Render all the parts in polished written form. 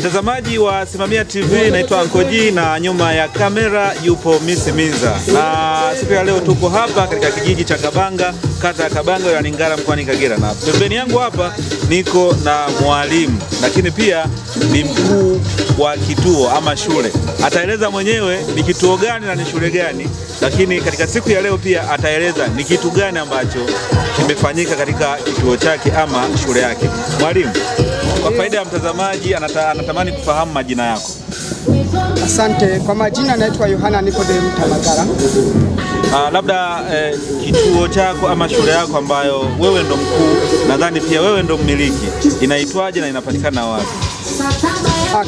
Mtazamaji wa Simamia TV, naitwa Ankoji na nyuma ya kamera yupo Miss Minza. Na siku ya leo tuko hapa katika kijiji cha Kabanga, kata ya Kabanga ya Ngara mkoani Kagera. Na pembeni yangu hapa niko na mwalimu, lakini pia ni mkuu wa kituo ama shule. Ataeleza mwenyewe ni kituo gani na ni shule gani, lakini katika siku ya leo pia ataeleza ni kitu gani ambacho kimefanyika katika kituo chake ama shule yake. Mwalimu, kwa faida ya mtazamaji anatamani kufahamu majina yako. Asante. Kwa majina naitwa Yohana Nikodemu Tamagara. Labda kituo chako ama shule yako ambayo wewe ndo mkuu, nadhani pia wewe ndo mmiliki, inaitwaje na inapatikana wapi?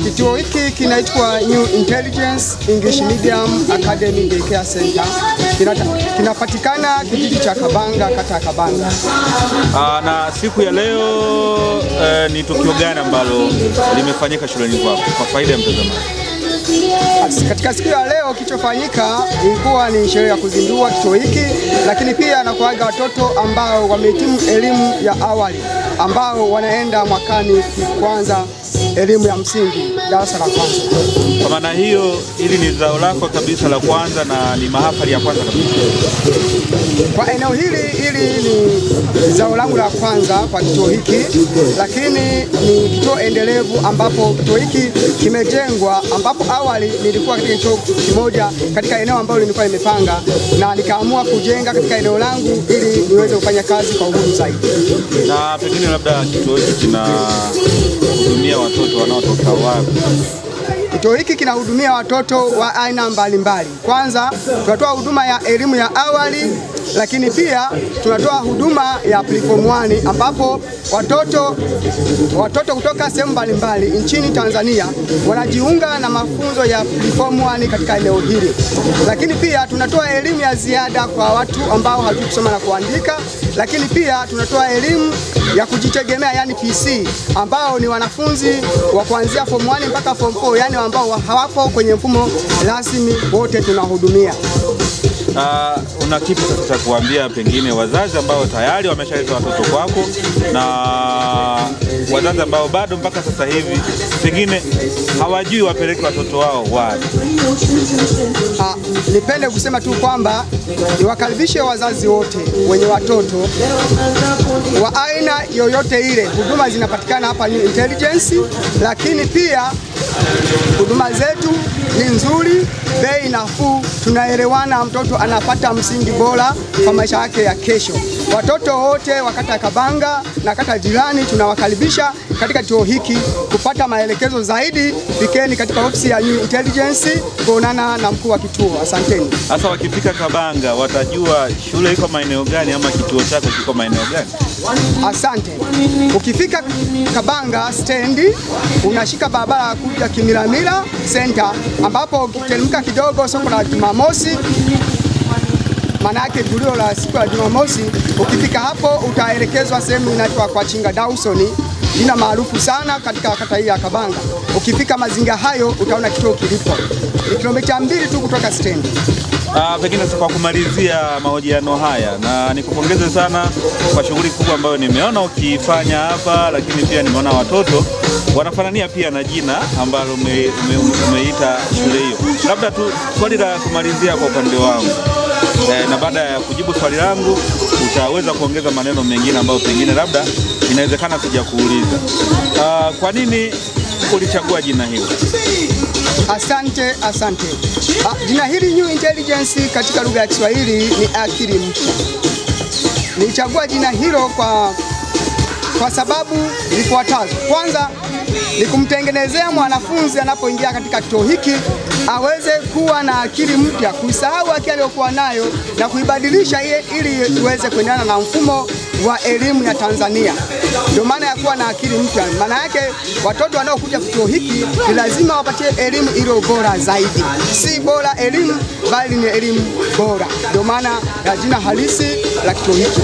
Kituo hiki kinaitwa New Intelligence English Medium Academy Daycare Center. Kinapatikana kijiji cha Kabanga, kata ya Kabanga. Na siku ya leo ni tukio gani ambalo limefanyika shuleni kwako kwa faida ya mtazamaji? Katika siku ya leo kilichofanyika ilikuwa ni sherehe ya kuzindua kituo hiki, lakini pia na kuaga watoto ambao wamehitimu elimu ya awali ambao wanaenda mwakani kwanza elimu ya msingi darasa la kwanza. Kwa maana hiyo hili ni zao lako kabisa la kwanza na ni mahafali ya kwanza kabisa. Kwa eneo hili ni zao langu la kwanza kwa kituo hiki, lakini ni kituo endelevu ambapo kituo hiki kimejengwa, ambapo awali nilikuwa katika kituo kimoja katika eneo ambalo nilikuwa nimepanga, na nikaamua kujenga katika eneo langu ili niweze kufanya kazi kwa uhuru zaidi. Na pengine labda kituo hiki kinahudumia watoto wanaotoka wapi? Kituo hiki kinahudumia watoto wa aina mbalimbali. Kwanza tunatoa huduma ya elimu ya awali, lakini pia tunatoa huduma ya Preform 1 ambapo watoto kutoka sehemu mbalimbali nchini Tanzania wanajiunga na mafunzo ya Preform 1 katika eneo hili. Lakini pia tunatoa elimu ya ziada kwa watu ambao hawajui kusoma na kuandika, lakini pia tunatoa elimu ya kujitegemea yani PC, ambao ni wanafunzi wa kuanzia Form 1 mpaka Form 4, yani ambao hawapo kwenye mfumo rasmi, wote tunahudumia. Una kipi sasa cha kuambia pengine wazazi ambao tayari wameshaleta watoto kwako na wazazi ambao bado mpaka sasa hivi pengine hawajui wapeleke watoto wao wapi? Nipende kusema tu kwamba niwakaribishe wazazi wote wenye watoto wa aina yoyote ile. Huduma zinapatikana hapa New Intelligence, lakini pia huduma zetu ni nzuri, bei nafuu, tunaelewana, mtoto anapata msingi bora kwa maisha yake ya kesho. Watoto wote wa kata ya Kabanga na kata jirani tunawakaribisha katika kituo hiki. Kupata maelekezo zaidi, fikeni katika ofisi ya New Intelligence kuonana na mkuu wa kituo. Asanteni. Sasa wakifika Kabanga watajua shule iko maeneo gani ama kituo chako kiko maeneo gani? Asante. Ukifika Kabanga stendi, unashika barabara kuja Kimiramila Center, ambapo ukiteremka kidogo soko la Jumamosi, maana yake gulio la siku ya Jumamosi, ukifika hapo utaelekezwa sehemu inaitwa kwa Chinga Dawson, jina maarufu sana katika kata hii ya Kabanga. Ukifika mazingira hayo utaona kituo kilipo. Ni kilomita 2 tu kutoka stendi. Pengine kwa kumalizia mahojiano haya, na nikupongeze sana kwa shughuli kubwa ambayo nimeona ukifanya hapa, lakini pia nimeona watoto wanafanania pia na jina ambalo umeita shule hiyo. Labda tu swali la kumalizia kwa upande wangu, na baada ya kujibu swali langu utaweza kuongeza maneno mengine ambayo pengine labda inawezekana sijakuuliza. Kwa nini ulichagua jina hilo? Asante. Jina hili New Intelligence katika lugha ya Kiswahili ni akili mpya. Nilichagua jina hilo kwa sababu zifuatazo. Kwanza ni kumtengenezea mwanafunzi anapoingia katika kituo hiki aweze kuwa na akili mpya, kusahau akili aliyokuwa nayo na kuibadilisha ili iweze kuendana na mfumo wa elimu ya Tanzania. Ndio maana ya kuwa na akili mpya. Maana yake watoto wanaokuja kituo hiki ni lazima wapatie elimu iliyo bora zaidi. Si bora elimu, bali ni elimu bora. Ndio maana ya jina halisi la kituo hiki.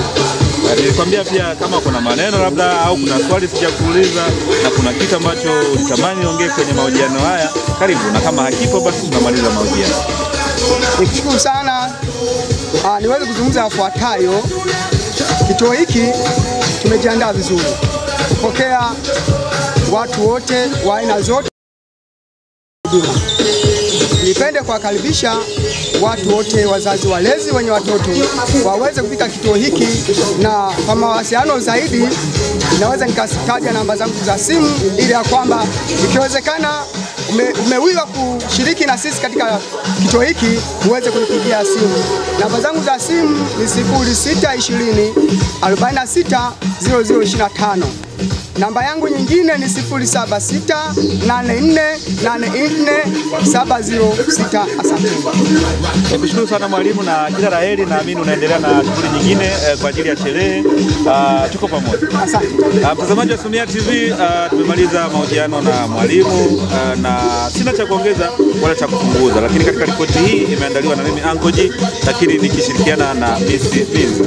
Nilikwambia pia kama kuna maneno labda au kuna swali sijakuuliza na kuna kitu ambacho utamani ongee kwenye mahojiano haya, karibu, na kama hakipo basi tunamaliza mahojiano. Nikushukuru sana. Niweze kuzungumza yafuatayo. Kituo hiki tumejiandaa vizuri kupokea watu wote wa aina zote. huduma. Nipende kuwakaribisha watu wote, wazazi walezi wenye watoto waweze kufika kituo hiki, na kwa mawasiliano zaidi naweza nikataja namba zangu za simu, ili ya kwamba ikiwezekana umewiwa kushiriki na sisi katika kituo hiki uweze kunipigia simu. Namba zangu za simu ni 0620 46 0025. Namba yangu nyingine ni 0768484706. Asante. Nikushukuru sana mwalimu na kila la heri, naamini unaendelea na shughuli nyingine kwa ajili ya sherehe. Tuko pamoja. Asante. Mtazamaji wa Sumia TV, tumemaliza mahojiano na mwalimu na sina cha kuongeza wala cha kupunguza, lakini katika ripoti hii imeandaliwa na mimi Anko G, lakini nikishirikiana na Miss Minza.